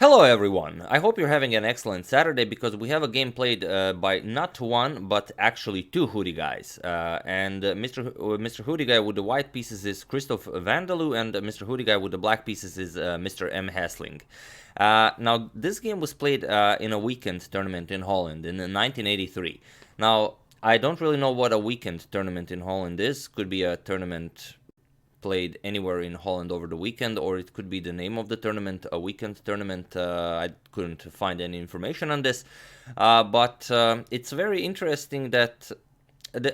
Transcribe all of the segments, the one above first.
Hello everyone, I hope you're having an excellent Saturday because we have a game played by not one but actually two hoodie guys. Mr. Hoodie guy with the white pieces is Christophe Vandaloo and Mr. Hoodie guy with the black pieces is Mr. M Hesseling. Now this game was played in a weekend tournament in Holland in 1983. Now I don't really know what a weekend tournament in Holland is. Could be a tournament played anywhere in Holland over the weekend, or it could be the name of the tournament, a weekend tournament. I couldn't find any information on this, but it's very interesting that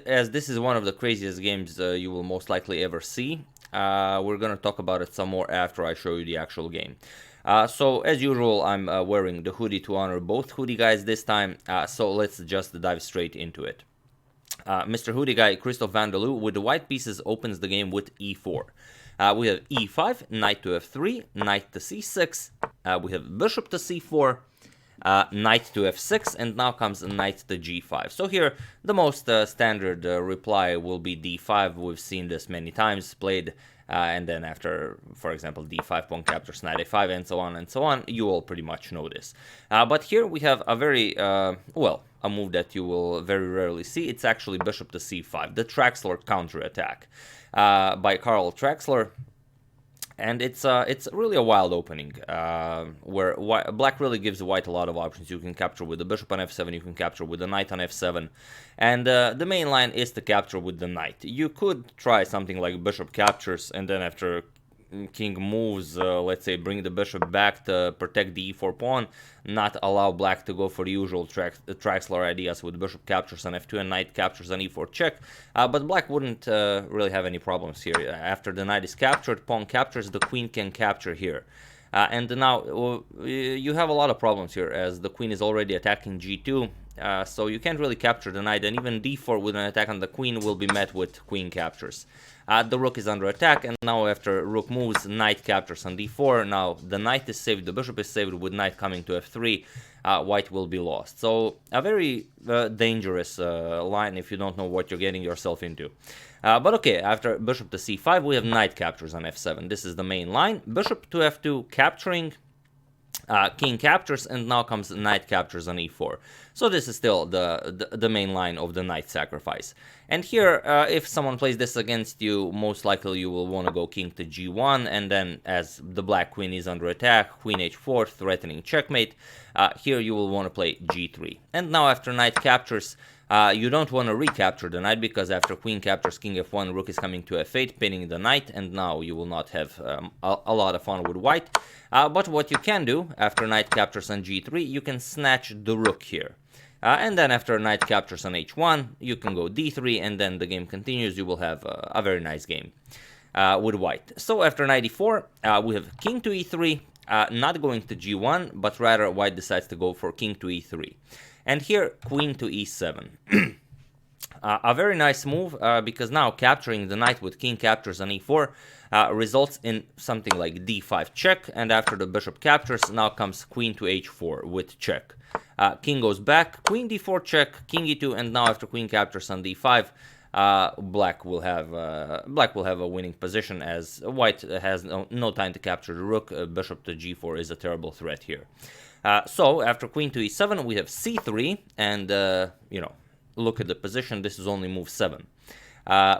as this is one of the craziest games you will most likely ever see. We're gonna talk about it some more after I show you the actual game. So as usual, I'm wearing the hoodie to honor both hoodie guys this time, so let's just dive straight into it. Mr. Hoodie guy Christophe Vandaloo with the white pieces opens the game with e4. We have e5, knight to f3, knight to c6, we have bishop to c4, knight to f6, and now comes knight to g5. So here the most standard reply will be d5. We've seen this many times played, and then after, for example, d5, pawn captures knight a5, and so on, you all pretty much know this. But here we have a very, a move that you will very rarely see. It's actually bishop to c5, the Traxler counterattack by Traxler. And it's really a wild opening, where black really gives white a lot of options. You can capture with the bishop on f7, you can capture with the knight on f7, and the main line is to capture with the knight. You could try something like bishop captures, and then after king moves, let's say bring the bishop back to protect the e4 pawn, not allow black to go for the usual Traxler ideas with bishop captures on f2 and knight captures on e4 check, but black wouldn't really have any problems here. After the knight is captured, pawn captures, the queen can capture here. And now you have a lot of problems here as the queen is already attacking g2, so you can't really capture the knight, and even d4 with an attack on the queen will be met with queen captures. The rook is under attack, and now after rook moves, knight captures on d4. Now the knight is saved, the bishop is saved. With knight coming to f3, white will be lost. So a very dangerous line if you don't know what you're getting yourself into. But okay, after bishop to c5, we have knight captures on f7. This is the main line. Bishop to f2 capturing, king captures, and now comes knight captures on e4. So this is still the main line of the knight sacrifice. And here, if someone plays this against you, most likely you will want to go king to g1, and then as the black queen is under attack, queen h4, threatening checkmate, here you will want to play g3. And now after knight captures, you don't want to recapture the knight, because after queen captures king f1, rook is coming to f8, pinning the knight, and now you will not have a lot of fun with white. But what you can do, after knight captures on g3, you can snatch the rook here. And then after knight captures on h1, you can go d3, and then the game continues. You will have a very nice game with white. So after knight e4, we have king to e3, not going to g1, but rather white decides to go for king to e3. And here, queen to e7. A very nice move, because now capturing the knight with king captures on e4 results in something like d5 check, and after the bishop captures, now comes queen to h4 with check. King goes back, queen d4 check, king e2, and now after queen captures on d5, black will have a winning position, as white has no time to capture the rook. Bishop to g4 is a terrible threat here. So after queen to e7, we have c3, and look at the position. This is only move 7.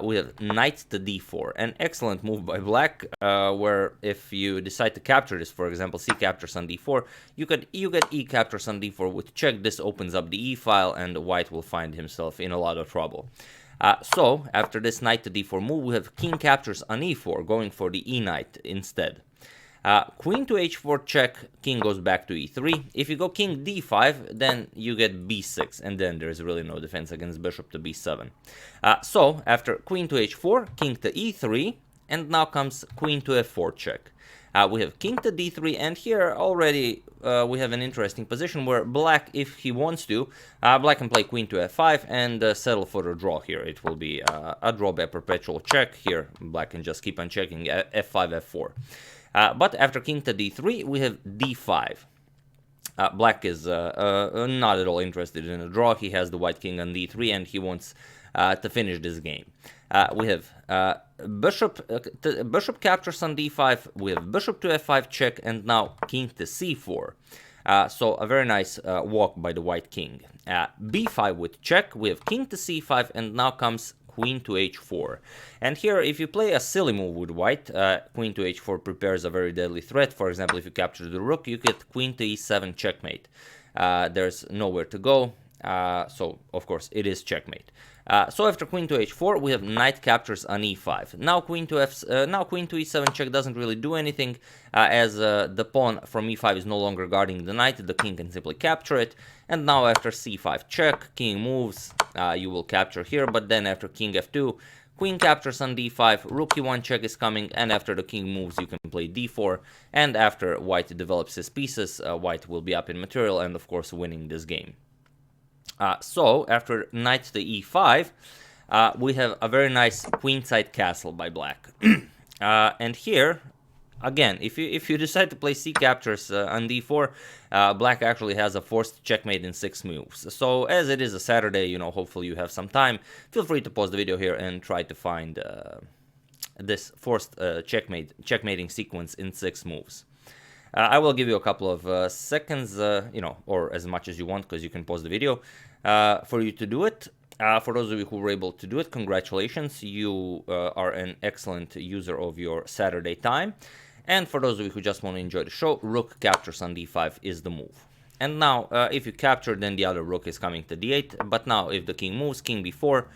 We have knight to d4, an excellent move by black, where if you decide to capture this, for example, c captures on d4, you get e captures on d4 with check. This opens up the e file, and white will find himself in a lot of trouble. So after this knight to d4 move, we have king captures on e4, going for the e knight instead. Queen to h4 check, king goes back to e3. If you go king d5, then you get b6, and then there's really no defense against bishop to b7. So after queen to h4, king to e3, and now comes queen to f4 check. We have king to d3, and here already we have an interesting position where black, if he wants to, black can play queen to f5 and settle for a draw here. It will be a draw by perpetual check. Here black can just keep on checking f5, f4. But after king to d3, we have d5. Black is not at all interested in a draw. He has the white king on d3, and he wants to finish this game. We have bishop captures on d5, we have bishop to f5 check, and now king to c4. So a very nice walk by the white king. b5 with check, we have king to c5, and now comes queen to h4. And here, if you play a silly move with white, queen to h4 prepares a very deadly threat. For example, if you capture the rook, you get queen to e7 checkmate. There's nowhere to go, so of course it is checkmate. So after queen to h4, we have knight captures on e5. Now queen to e7 check doesn't really do anything, as the pawn from e5 is no longer guarding the knight. The king can simply capture it. And now after c5 check, king moves, you will capture here. But then after king f2, queen captures on d5, rook e1 check is coming, and after the king moves, you can play d4. And after white develops his pieces, white will be up in material and of course winning this game. So after knight to e5, we have a very nice queenside castle by black. And here, again, if you decide to play c captures on d4, black actually has a forced checkmate in 6 moves. So as it is a Saturday, you know, hopefully you have some time. Feel free to pause the video here and try to find this forced checkmating sequence in 6 moves. I will give you a couple of seconds, you know, or as much as you want, because you can pause the video, for you to do it. For those of you who were able to do it, congratulations. You are an excellent user of your Saturday time. And for those of you who just want to enjoy the show, rook captures on d5 is the move. And now, if you capture, then the other rook is coming to d8. But now, if the king moves, king b4,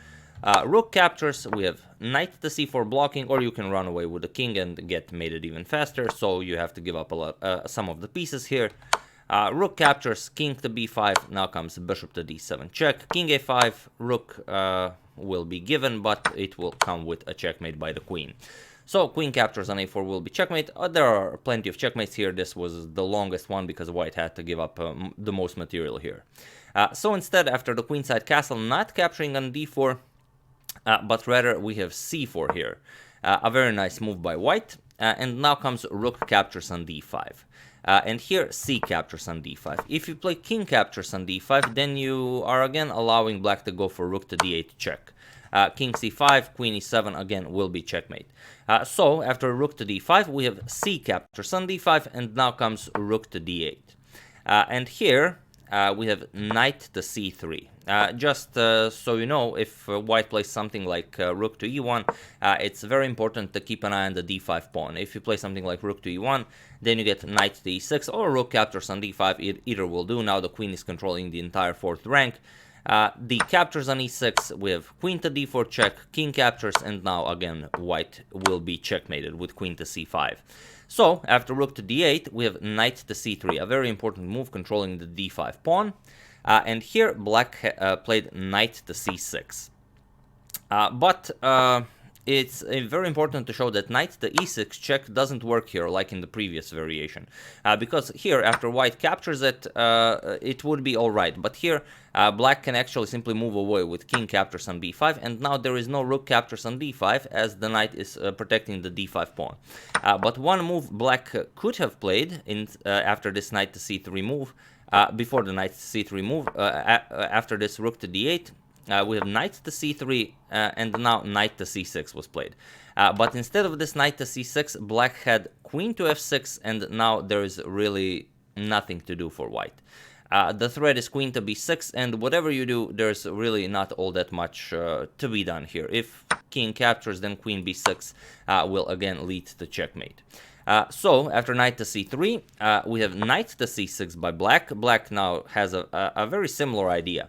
rook captures, we have knight to c4 blocking, or you can run away with the king and get mated even faster, so you have to give up a lot, some of the pieces here. Rook captures, king to b5, now comes bishop to d7 check, king a5, rook will be given, but it will come with a checkmate by the queen. So queen captures on a4 will be checkmate. There are plenty of checkmates here. This was the longest one because white had to give up the most material here. So instead, after the queenside castle, not capturing on d4, but rather we have c4 here. A very nice move by white. And now comes rook captures on d5. And here c captures on d5. If you play king captures on d5, then you are again allowing black to go for rook to d8 check. King c5, queen e7 again will be checkmate. So after rook to d5, we have c captures on d5, and now comes rook to d8. And here we have knight to c3. Just so you know, if white plays something like rook to e1, it's very important to keep an eye on the d5 pawn. If you play something like rook to e1, then you get knight to e6 or rook captures on d5. Either will do. Now the queen is controlling the entire 4th rank. The captures on e6, we have queen to d4 check, king captures, and now again white will be checkmated with queen to c5. So after rook to d8, we have knight to c3, a very important move controlling the d5 pawn. And here black played knight to c6. But it's very important to show that knight to e6 check doesn't work here like in the previous variation. Because here, after white captures it, it would be alright. But here, black can actually simply move away with king captures on b5, and now there is no rook captures on d5 as the knight is protecting the d5 pawn. But one move black could have played after this knight to c3 move, before the knight to c3 move, after this rook to d8, we have knight to c3, and now knight to c6 was played. But instead of this knight to c6, black had queen to f6, and now there is really nothing to do for white. The threat is queen to b6, and whatever you do, there's really not all that much to be done here. If king captures, then queen b6 will again lead to checkmate. So after knight to c3, we have knight to c6 by black. Black now has a very similar idea,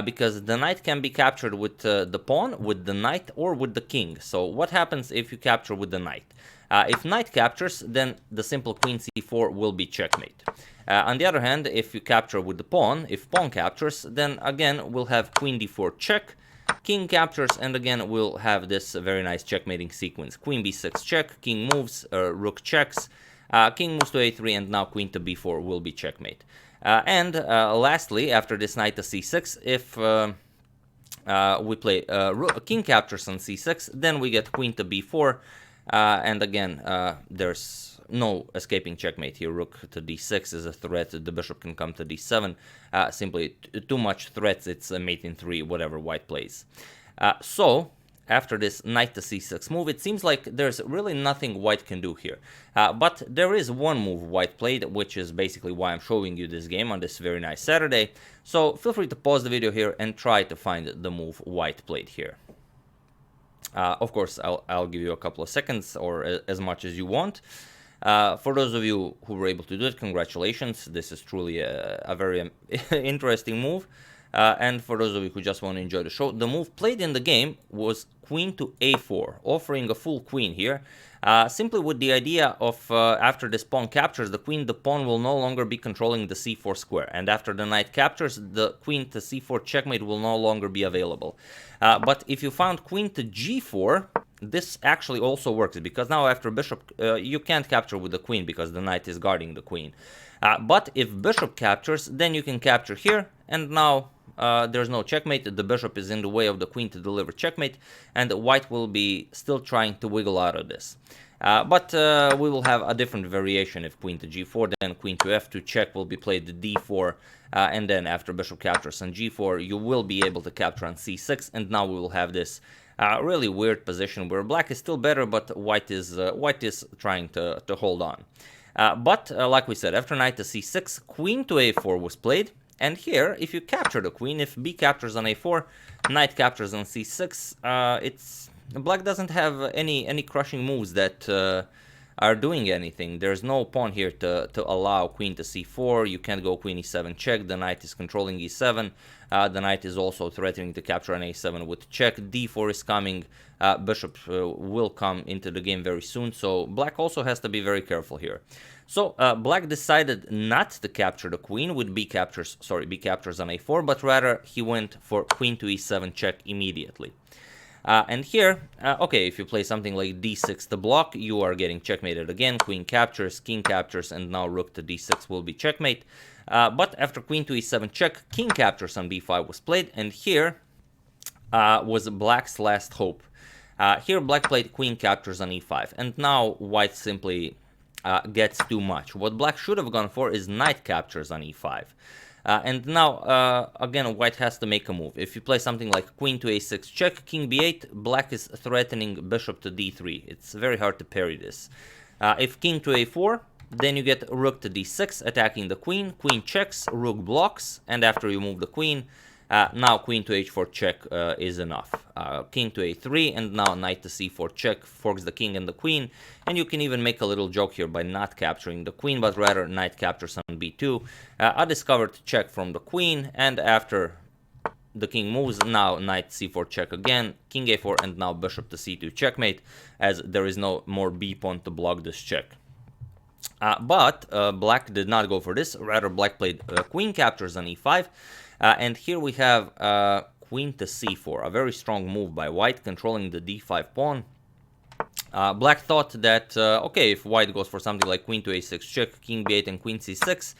because the knight can be captured with the pawn, with the knight, or with the king. So what happens if you capture with the knight? If knight captures, then the simple queen c4 will be checkmate. On the other hand, if you capture with the pawn, if pawn captures, then again we'll have queen d4 check, king captures, and again we'll have this very nice checkmating sequence. Queen b6 check, king moves, rook checks, king moves to a3, and now queen to b4 will be checkmate. And lastly, after this knight to c6, if we play king captures on c6, then we get queen to b4, and again there's no escaping checkmate here. Rook to d6 is a threat. The bishop can come to d7. Simply too much threats. It's a mate in 3, whatever white plays. So after this knight to c6 move, it seems like there's really nothing white can do here. But there is one move white played, which is basically why I'm showing you this game on this very nice Saturday. So feel free to pause the video here and try to find the move white played here. Of course, I'll give you a couple of seconds or as much as you want. For those of you who were able to do it, congratulations. This is truly a very interesting move. And for those of you who just want to enjoy the show, the move played in the game was queen to a4, offering a full queen here. Simply with the idea of after this pawn captures the queen, the pawn will no longer be controlling the c4 square. And after the knight captures, the queen to c4 checkmate will no longer be available. But if you found queen to g4, this actually also works, because now after bishop, you can't capture with the queen because the knight is guarding the queen. But if bishop captures, then you can capture here, and now there's no checkmate. The bishop is in the way of the queen to deliver checkmate, and white will be still trying to wiggle out of this. But we will have a different variation. If queen to g4, then queen to f2 check will be played to d4, and then after bishop captures on g4, you will be able to capture on c6, and now we will have this really weird position where black is still better, but white is trying to hold on. But like we said, after knight to c6, queen to a4 was played. And here, if you capture the queen, if b captures on a4, knight captures on c6, black doesn't have any crushing moves that are doing anything. There's no pawn here to allow queen to c4. You can't go queen e7 check. The knight is controlling e7. The knight is also threatening to capture on a7 with check. d4 is coming. Bishop will come into the game very soon. So black also has to be very careful here. So black decided not to capture the queen with b captures on a4, but rather he went for queen to e7 check immediately. And here, okay, if you play something like d6 to block, you are getting checkmated again. Queen captures, king captures, and now rook to d6 will be checkmate. But after queen to e7 check, king captures on b5 was played, and here was black's last hope. Here black played queen captures on e5, and now white simply gets too much. What black should have gone for is knight captures on e5. And now, again, white has to make a move. If you play something like queen to a6 check, king b8, black is threatening bishop to d3. It's very hard to parry this. If king to a4, then you get rook to d6, attacking the queen. Queen checks, rook blocks, and after you move the queen, now queen to h4 check is enough. King to a3, and now knight to c4 check forks the king and the queen. And you can even make a little joke here by not capturing the queen, but rather knight captures on b2. A discovered check from the queen, and after the king moves, now knight c4 check again, king a4, and now bishop to c2 checkmate, as there is no more b pawn to block this check. But black did not go for this. Rather, black played queen captures on e5. And here we have queen to c4, a very strong move by white, controlling the d5 pawn. Black thought that, okay, if white goes for something like queen to a6 check, king b8, and queen c6,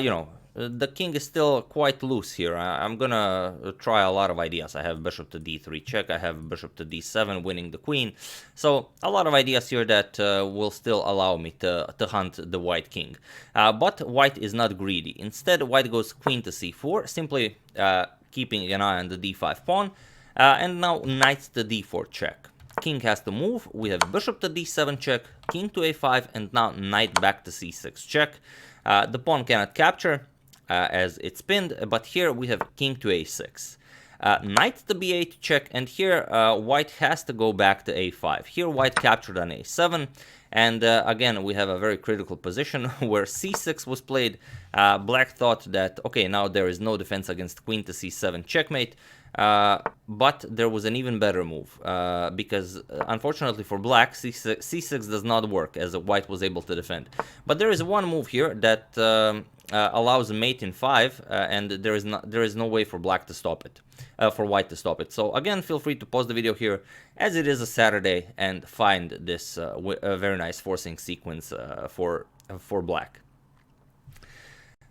you know, the king is still quite loose here. I'm gonna try a lot of ideas. I have bishop to d3 check, I have bishop to d7, winning the queen. So a lot of ideas here that will still allow me to hunt the white king. But white is not greedy. Instead, white goes queen to c4, simply keeping an eye on the d5 pawn. And now knight to d4 check. King has to move. We have bishop to d7 check, king to a5, and now knight back to c6 check. The pawn cannot capture, as it's pinned, but here we have king to a6. Knight to b8 check, and here white has to go back to a5. Here white captured on a7, and again we have a very critical position where c6 was played. Black thought that, okay, now there is no defense against queen to c7 checkmate, but there was an even better move, because unfortunately for black, c6 does not work, as white was able to defend. But there is one move here that allows a mate in 5, and there is no way for black to stop it, for white to stop it. So again, feel free to pause the video here, as it is a Saturday, and find this a very nice forcing sequence for black.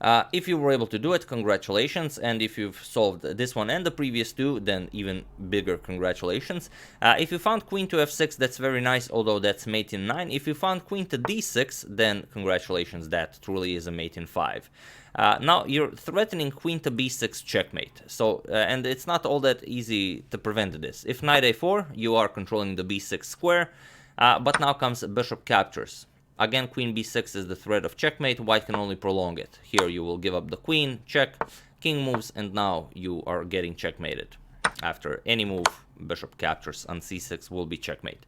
If you were able to do it, congratulations, and if you've solved this one and the previous two, then even bigger congratulations. If you found queen to f6, that's very nice, although that's mate in 9. If you found queen to d6, then congratulations, that truly is a mate in 5. Now you're threatening queen to b6 checkmate, so and it's not all that easy to prevent this. If knight a4, you are controlling the b6 square, but now comes bishop captures. Again, queen b6 is the threat of checkmate. White can only prolong it. Here you will give up the queen, check, king moves, and now you are getting checkmated. After any move, bishop captures on c6 will be checkmate.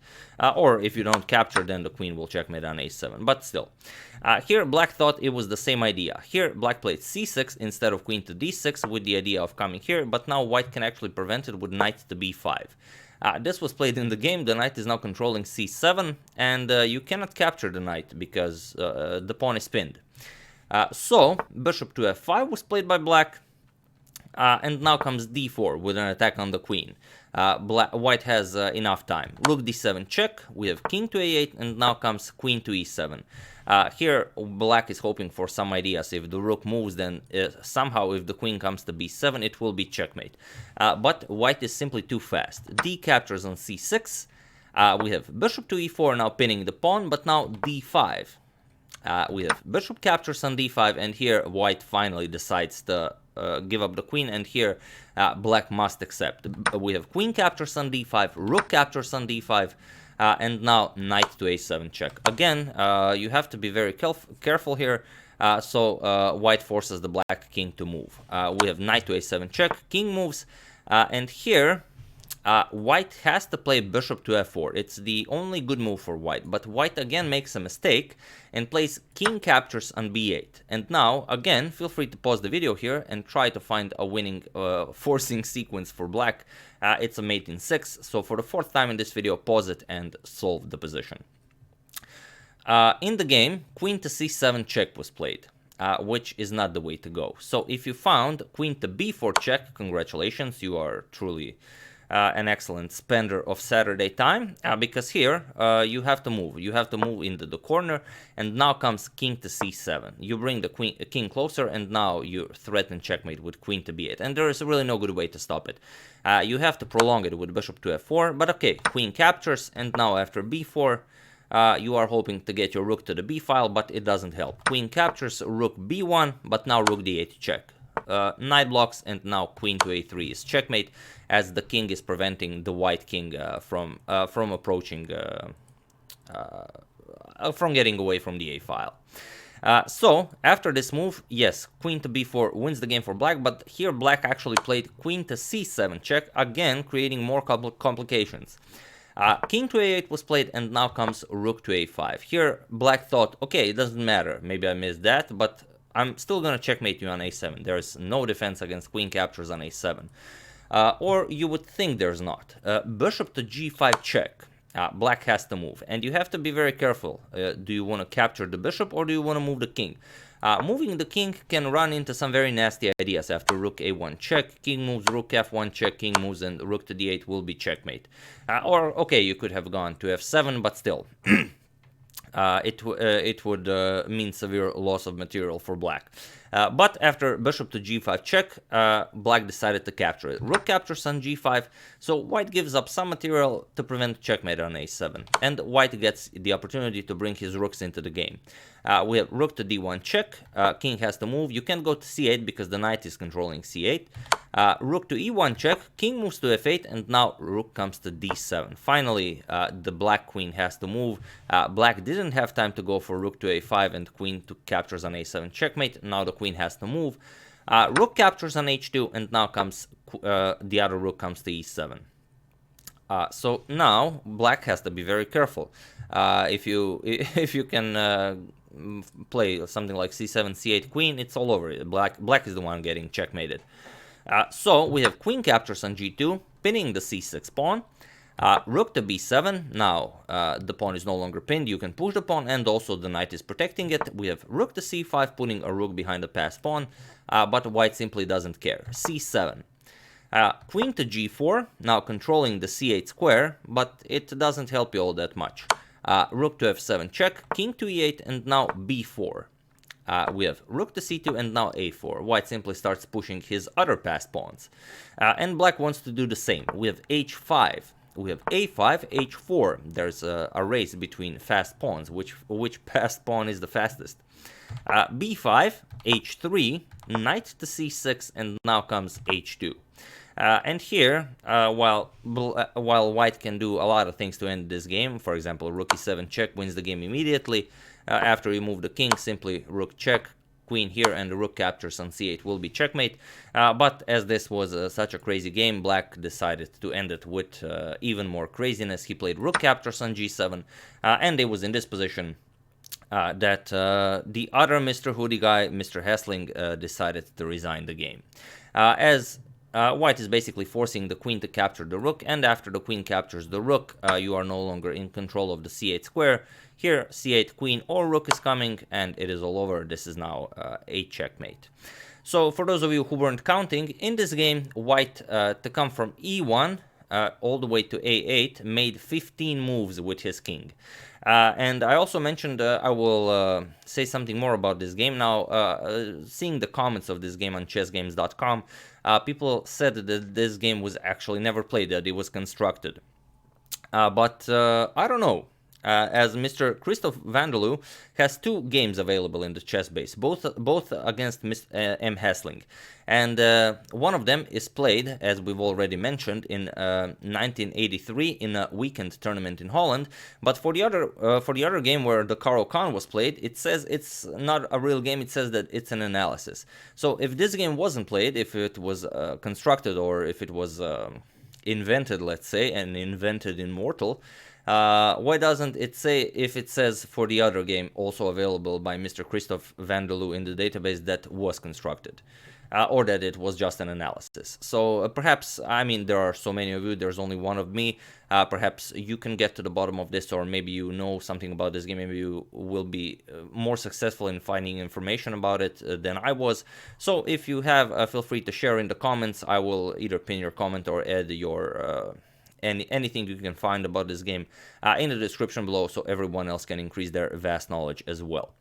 Or if you don't capture, then the queen will checkmate on a7. But still, here black thought it was the same idea. Here black played c6 instead of queen to d6 with the idea of coming here, but now white can actually prevent it with knight to b5. This was played in the game. The knight is now controlling c7, and you cannot capture the knight because the pawn is pinned. So bishop to f5 was played by black, and now comes d4 with an attack on the queen. White has enough time. Rook d7 check, we have king to a8, and now comes queen to e7. Here black is hoping for some ideas. If the rook moves, then somehow if the queen comes to b7, it will be checkmate. But white is simply too fast. D captures on c6. We have bishop to e4 now pinning the pawn, but now d5. We have bishop captures on d5, and here white finally decides to give up the queen, and here black must accept. We have queen captures on d5, rook captures on d5, and now knight to a7 check. Again, you have to be very careful here, so white forces the black king to move. We have knight to a7 check, king moves, and here white has to play bishop to f4. It's the only good move for white, but white again makes a mistake and plays king captures on b8. And now, again, feel free to pause the video here and try to find a winning forcing sequence for black. It's a mate in 6, so for the 4th time in this video, pause it and solve the position. In the game, queen to c7 check was played. Which is not the way to go. So if you found queen to b4 check, congratulations, you are truly an excellent spender of Saturday time, because here you have to move. You have to move into the corner, and now comes king to c7. You bring the king closer, and now you threaten checkmate with queen to b8, and there is really no good way to stop it. You have to prolong it with bishop to f4, but okay, queen captures, and now after b4, you are hoping to get your rook to the b file, but it doesn't help. Queen captures, rook b1, but now rook d8 check. Knight blocks, and now queen to a3 is checkmate, as the king is preventing the white king from approaching, from getting away from the a file. So after this move, yes, queen to b4 wins the game for black, but here black actually played queen to c7 check, again creating more complications. King to a8 was played, and now comes rook to a5. Here black thought, okay, it doesn't matter, maybe I missed that, but I'm still gonna checkmate you on a7. There's no defense against queen captures on a7. Or you would think there's not. Bishop to g5 check. Black has to move, and you have to be very careful. Do you want to capture the bishop, or do you want to move the king? Moving the king can run into some very nasty ideas. After rook a1 check, king moves, rook f1 check, king moves, and rook to d8 will be checkmate. Or, okay, you could have gone to f7, but still. It would mean severe loss of material for black. But after bishop to g5 check, black decided to capture it. Rook captures on g5, so white gives up some material to prevent checkmate on a7. And white gets the opportunity to bring his rooks into the game. We have rook to d1 check, king has to move. You can't go to c8 because the knight is controlling c8. Rook to e1 check, king moves to f8, and now rook comes to d7. Finally, the black queen has to move. Black didn't have time to go for rook to a5 and queen to captures on a7 checkmate. Now the queen has to move. Rook captures on h2, and now comes the other rook comes to e7. So now black has to be very careful. If you can play something like c7, c8, queen, it's all over. Black is the one getting checkmated. So we have queen captures on g2, pinning the c6 pawn. Rook to b7. Now the pawn is no longer pinned. You can push the pawn, and also the knight is protecting it. We have rook to c5, putting a rook behind the passed pawn, but white simply doesn't care. c7. Queen to g4, now controlling the c8 square, but it doesn't help you all that much. Rook to f7 check, king to e8, and now b4. We have rook to c2 and now a4. White simply starts pushing his other passed pawns. And black wants to do the same. We have h5. We have a5, h4. There's a race between fast pawns. Which passed pawn is the fastest? b5, h3, knight to c6, and now comes h2. And here, while white can do a lot of things to end this game, for example, rook e7 check wins the game immediately. After you move the king, simply rook check, queen here, and the rook captures on c8 will be checkmate. But as this was such a crazy game, black decided to end it with even more craziness. He played rook captures on g7, and it was in this position that the other Mr. Hoodie guy, Mr. Hesseling, decided to resign the game. As white is basically forcing the queen to capture the rook, and after the queen captures the rook, you are no longer in control of the c8 square. Here, c8 queen or rook is coming, and it is all over. This is now a checkmate. So, for those of you who weren't counting, in this game, white, to come from e1 all the way to a8, made 15 moves with his king. And I also mentioned I will say something more about this game now. Seeing the comments of this game on chessgames.com, people said that this game was actually never played, that it was constructed. But I don't know. As Mr. Christophe Vandeloo has 2 games available in the chess base, both against M Hesseling. And one of them is played, as we've already mentioned, in 1983 in a weekend tournament in Holland. But for the other game where the Caro Kann was played, it says it's not a real game. It says that it's an analysis. So if this game wasn't played, if it was constructed, or if it was invented, let's say, and invented Immortal, why doesn't it say, if it says for the other game also available by Mr. Christophe Vandeloo in the database, that was constructed, or that it was just an analysis? So perhaps, I mean, there are so many of you, there's only one of me, perhaps you can get to the bottom of this, or maybe you know something about this game, maybe you will be more successful in finding information about it than I was. So if you have, feel free to share in the comments. I will either pin your comment or add your anything you can find about this game in the description below, so everyone else can increase their vast knowledge as well.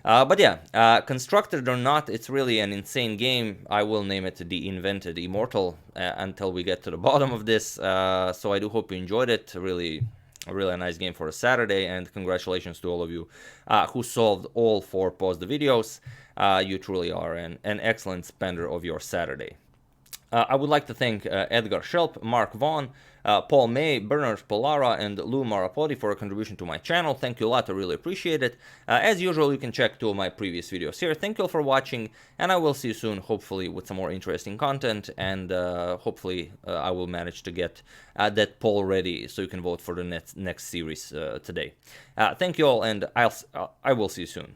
But yeah, constructed or not, it's really an insane game. I will name it the Invented Immortal until we get to the bottom of this. So I do hope you enjoyed it. Really a nice game for a Saturday, and congratulations to all of you who solved all 4 positive videos. You truly are an excellent spender of your Saturday. I would like to thank Edgar Schelp, Mark Vaughn, Paul May, Bernard Polara, and Lou Marapodi for a contribution to my channel. Thank you a lot, I really appreciate it. As usual, you can check 2 of my previous videos here. Thank you all for watching, and I will see you soon, hopefully with some more interesting content, and hopefully I will manage to get that poll ready so you can vote for the next series today. Thank you all, and I will see you soon.